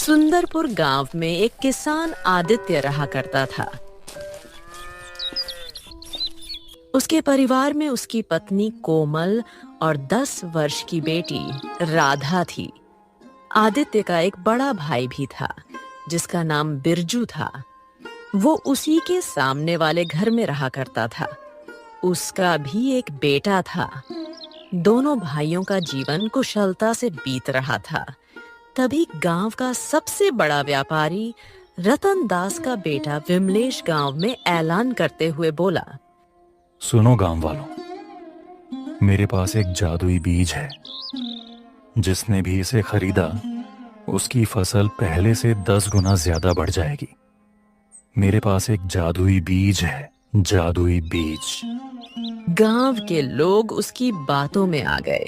सुंदरपुर गांव में एक किसान आदित्य रहा करता था। उसके परिवार में उसकी पत्नी कोमल और 10 वर्ष की बेटी राधा थी। आदित्य का एक बड़ा भाई भी था जिसका नाम बिरजू था। वो उसी के सामने वाले घर में रहा करता था। उसका भी एक बेटा था। दोनों भाइयों का जीवन कुशलता से बीत रहा था। तभी गांव का सबसे बड़ा व्यापारी रतन दास का बेटा विमलेश गांव में ऐलान करते हुए बोला, सुनो गांव वालों, मेरे पास एक जादुई बीज है। जिसने भी इसे खरीदा उसकी फसल पहले से 10 गुना ज्यादा बढ़ जाएगी। मेरे पास एक जादुई बीज है, जादुई बीज। गांव के लोग उसकी बातों में आ गए,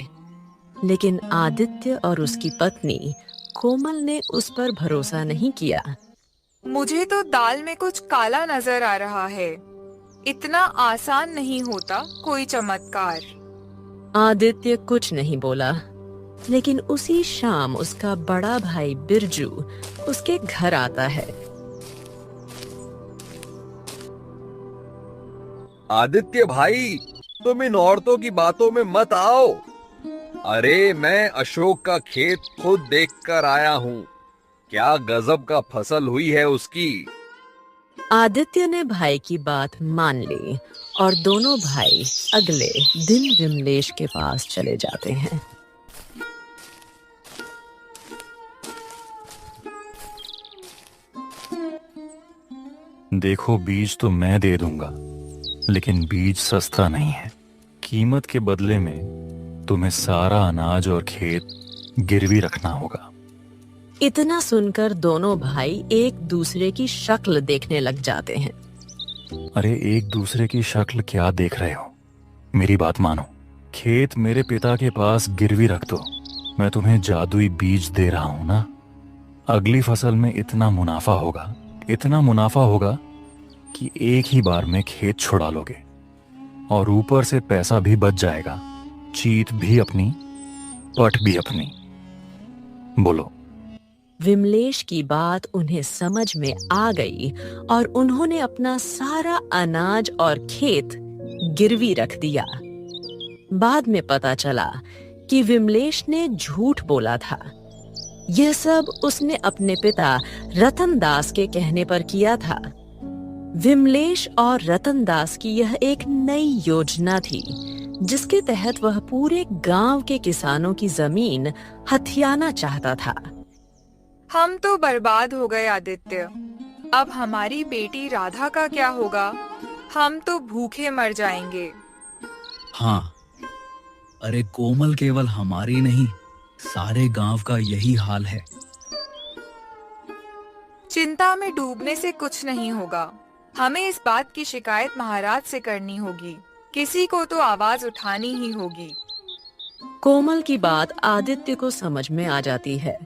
लेकिन आदित्य और उसकी पत्नी कोमल ने उस पर भरोसा नहीं किया। मुझे तो दाल में कुछ काला नजर आ रहा है। इतना आसान नहीं होता कोई चमत्कार। आदित्य कुछ नहीं बोला, लेकिन उसी शाम उसका बड़ा भाई बिरजू उसके घर आता है। आदित्य भाई, तुम इन औरतों की बातों में मत आओ। अरे, मैं अशोक का खेत खुद देखकर आया हूँ। क्या गजब का फसल हुई है उसकी। आदित्य ने भाई की बात मान ली और दोनों भाई अगले दिन विमलेश के पास चले जाते हैं। देखो, बीज तो मैं दे दूंगा, लेकिन बीज सस्ता नहीं है। कीमत के बदले में तुम्हें सारा अनाज और खेत गिरवी रखना होगा। इतना सुनकर दोनों भाई एक दूसरे की शक्ल देखने लग जाते हैं। अरे, एक दूसरे की शक्ल क्या देख रहे हो? मेरी बात मानो। खेत मेरे पिता के पास गिरवी रख दो। मैं तुम्हें जादुई बीज दे रहा हूं ना। अगली फसल में इतना मुनाफा होगा कि एक ही बार में खेत छुड़ा लोगे, और ऊपर से पैसा भी बच जाएगा। चीत भी अपनी, पट भी अपनी। बोलो। विमलेश की बात उन्हें समझ में आ गई और उन्होंने अपना सारा अनाज और खेत गिरवी रख दिया। बाद में पता चला कि विमलेश ने झूठ बोला था। यह सब उसने अपने पिता रतन दास के कहने पर किया था। विमलेश और रतन दास की यह एक नई योजना थी, जिसके तहत वह पूरे गांव के किसानों की जमीन हथियाना चाहता था। हम तो बर्बाद हो गए आदित्य। अब हमारी बेटी राधा का क्या होगा? हम तो भूखे मर जाएंगे। हाँ, अरे कोमल केवल हमारी नहीं, सारे गांव का यही हाल है। चिंता में डूबने से कुछ नहीं होगा। हमें इस बात की शिकायत महाराज से करनी होगी। किसी को तो आवाज उठानी ही होगी। कोमल की बात आदित्य को समझ में आ जाती है।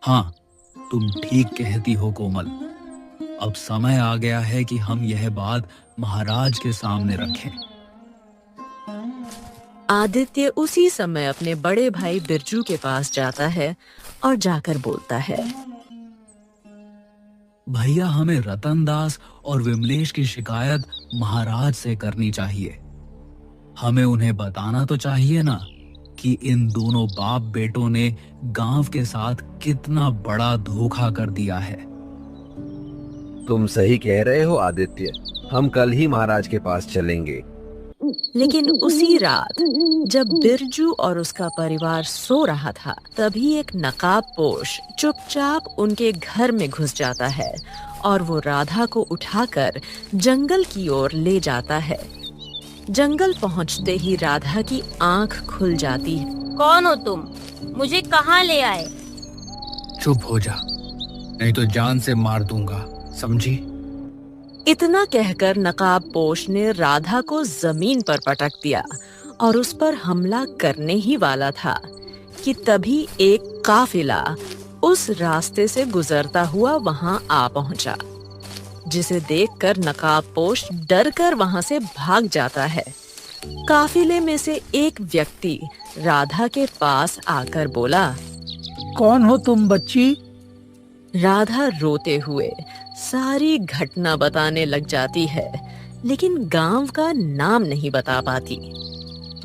हाँ, तुम ठीक कहती हो कोमल। अब समय आ गया है कि हम यह बात महाराज के सामने रखें। आदित्य उसी समय अपने बड़े भाई बिरजू के पास जाता है और जाकर बोलता है, भैया, हमें रतन दास और विमलेश की शिकायत महाराज से करनी चाहिए। हमें उन्हें बताना तो चाहिए ना कि इन दोनों बाप बेटों ने गांव के साथ कितना बड़ा धोखा कर दिया है। तुम सही कह रहे हो आदित्य। हम कल ही महाराज के पास चलेंगे। लेकिन उसी रात जब बिरजू और उसका परिवार सो रहा था, तभी एक नकाबपोश चुपचाप उनके घर में घुस जाता है और वो राधा को उठाकर जंगल की ओर ले जाता है। जंगल पहुंचते ही राधा की आंख खुल जाती है। कौन हो तुम? मुझे कहाँ ले आए? चुप हो जा, नहीं तो जान से मार दूंगा, समझी? इतना कहकर नकाबपोश ने राधा को जमीन पर पटक दिया और उस पर हमला करने ही वाला था कि तभी एक काफिला उस रास्ते से गुजरता हुआ वहां आ पहुंचा, जिसे देखकर नकाबपोश डरकर वहां से भाग जाता है। काफिले में से एक व्यक्ति राधा के पास आकर बोला, कौन हो तुम बच्ची? राधा रोते हुए सारी घटना बताने लग जाती है, लेकिन गांव का नाम नहीं बता पाती।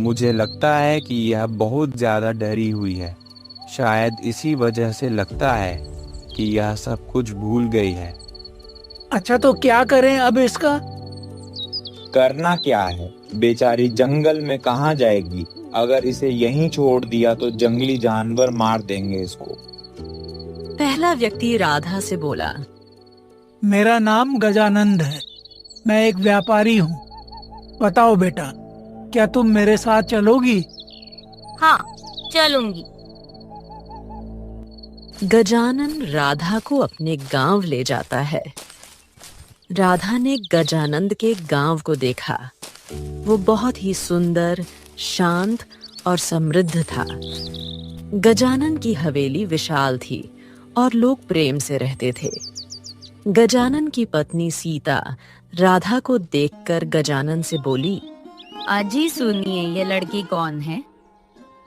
मुझे लगता है कि यह बहुत ज्यादा डरी हुई है। शायद इसी वजह से लगता है कि यह सब कुछ भूल गई है। अच्छा, तो क्या करें अब इसका? करना क्या है? बेचारी जंगल में कहाँ जाएगी? अगर इसे यहीं छोड़ दिया तो जंगली जानवर मार देंगे इसको। पहला व्यक्ति राधा से बोला, मेरा नाम गजानंद है, मैं एक व्यापारी हूँ। बताओ बेटा, क्या तुम मेरे साथ चलोगी? हाँ, चलूंगी। गजानन राधा को अपने गांव ले जाता है। राधा ने गजानंद के गांव को देखा। वो बहुत ही सुंदर, शांत और समृद्ध था। गजानन की हवेली विशाल थी और लोग प्रेम से रहते थे। गजानन की पत्नी सीता राधा को देखकर गजानन से बोली, अजी सुनिए, ये लड़की कौन है?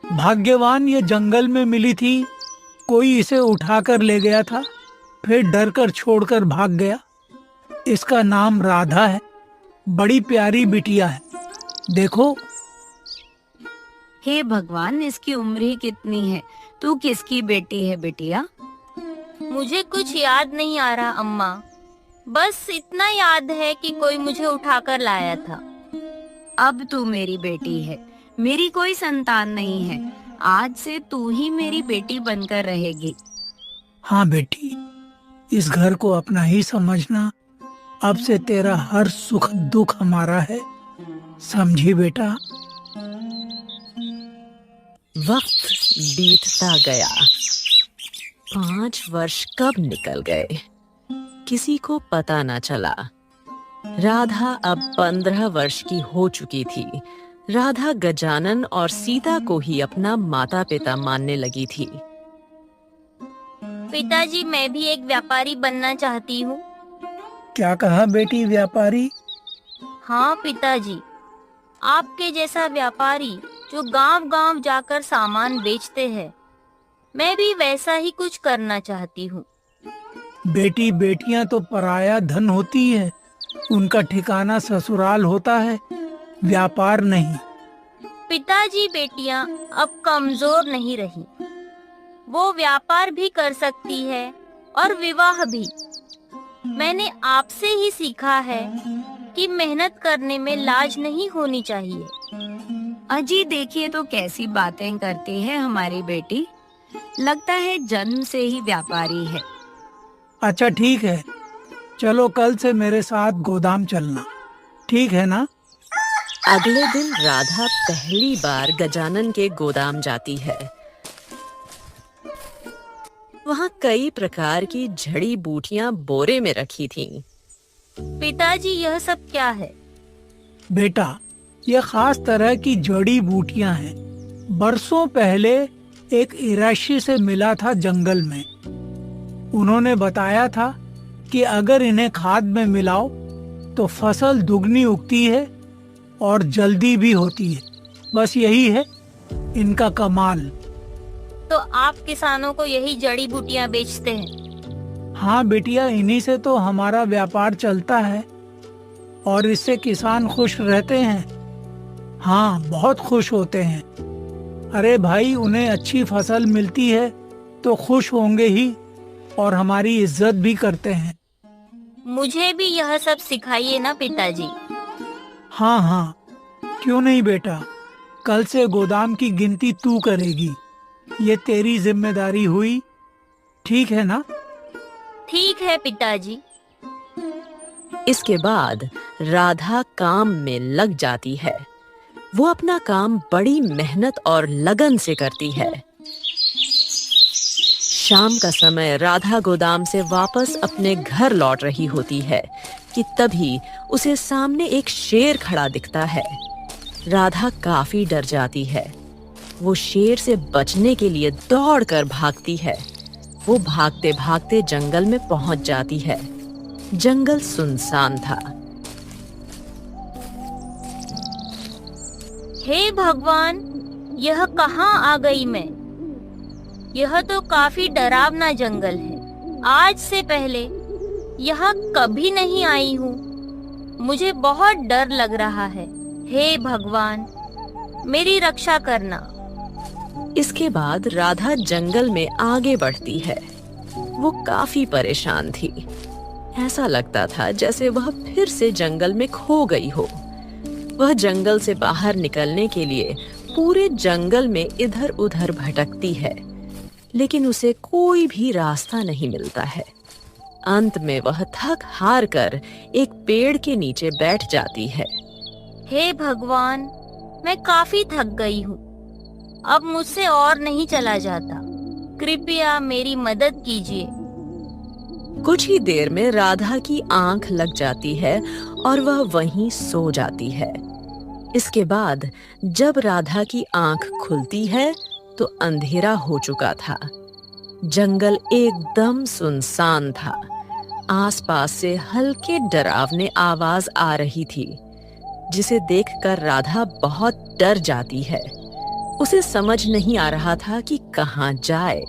भाग्यवान ये जंगल में मिली थी। कोई इसे उठाकर ले गया था, फिर डरकर छोड़कर भाग गया। इसका नाम राधा है। बड़ी प्यारी बिटिया है, देखो। हे भगवान, इसकी उम्र ही कितनी है? तू किसकी बेटी है बिटिया? मुझे कुछ याद नहीं आ रहा अम्मा। बस इतना याद है कि कोई मुझे उठाकर लाया था। अब तू मेरी बेटी है, मेरी कोई संतान नहीं है। आज से तू ही मेरी बेटी बनकर रहेगी। हाँ बेटी, इस घर को अपना ही समझना। अब से तेरा हर सुख दुख हमारा है, समझी बेटा? वक्त बीतता गया। 5 वर्ष कब निकल गए, किसी को पता न चला। राधा अब 15 वर्ष की हो चुकी थी। राधा गजानन और सीता को ही अपना माता पिता मानने लगी थी। पिताजी, मैं भी एक व्यापारी बनना चाहती हूँ। क्या कहा बेटी, व्यापारी? हाँ पिताजी, आपके जैसा व्यापारी जो गांव-गांव जाकर सामान बेचते हैं, मैं भी वैसा ही कुछ करना चाहती हूँ। बेटी, बेटियां तो पराया धन होती है। उनका ठिकाना ससुराल होता है, व्यापार नहीं। पिताजी, बेटियां अब कमजोर नहीं रही। वो व्यापार भी कर सकती है और विवाह भी। मैंने आपसे ही सीखा है कि मेहनत करने में लाज नहीं होनी चाहिए। अजी देखिए तो कैसी बातें करती है हमारी बेटी। लगता है जन्म से ही व्यापारी है। अच्छा ठीक है, चलो कल से मेरे साथ गोदाम चलना, ठीक है ना? अगले दिन राधा पहली बार गजानन के गोदाम जाती है। वहाँ कई प्रकार की जड़ी बूटियां बोरे में रखी थीं। पिताजी, यह सब क्या है? बेटा, ये खास तरह की जड़ी बूटियां हैं। बरसों पहले एक ईराशी से मिला था जंगल में। उन्होंने बताया था कि अगर इन्हें खाद में मिलाओ तो फसल दुगनी उगती है और जल्दी भी होती है। बस यही है इनका कमाल। तो आप किसानों को यही जड़ी बूटियां बेचते हैं? हाँ बेटिया, इन्हीं से तो हमारा व्यापार चलता है और इससे किसान खुश रहते हैं। हाँ, बहुत खुश होते हैं। अरे भाई, उन्हें अच्छी फसल मिलती है तो खुश होंगे ही और हमारी इज्जत भी करते हैं। मुझे भी यह सब सिखाइए ना पिताजी। हाँ हाँ, क्यों नहीं बेटा। कल से गोदाम की गिनती तू करेगी, ये तेरी जिम्मेदारी हुई, ठीक है ना? ठीक है पिताजी। इसके बाद राधा काम में लग जाती है। वो अपना काम बड़ी मेहनत और लगन से करती है। शाम का समय राधा गोदाम से वापस अपने घर लौट रही होती है कि तभी उसे सामने एक शेर खड़ा दिखता है। राधा काफी डर जाती है। वो शेर से बचने के लिए दौड़कर भागती है। वो भागते भागते जंगल में पहुंच जाती है। जंगल सुनसान था। हे भगवान, यह कहाँ आ गई मैं? यह तो काफी डरावना जंगल है। आज से पहले यहाँ कभी नहीं आई हूँ। मुझे बहुत डर लग रहा है। हे भगवान, मेरी रक्षा करना। इसके बाद राधा जंगल में आगे बढ़ती है। वो काफी परेशान थी। ऐसा लगता था जैसे वह फिर से जंगल में खो गई हो। वह जंगल से बाहर निकलने के लिए पूरे जंगल में इधर उधर भटकती है, लेकिन उसे कोई भी रास्ता नहीं मिलता है। अंत में वह थक हार कर एक पेड़ के नीचे बैठ जाती है। हे भगवान, मैं काफी थक गई हूँ। अब मुझसे और नहीं चला जाता। कृपया मेरी मदद कीजिए। कुछ ही देर में राधा की आंख लग जाती है और वह वहीं सो जाती है। इसके बाद जब राधा की आंख खुलती है तो अंधेरा हो चुका था। जंगल एकदम सुनसान था। आसपास से हल्के डरावने आवाज आ रही थी, जिसे देखकर राधा बहुत डर जाती है। उसे समझ नहीं आ रहा था कि कहाँ जाए।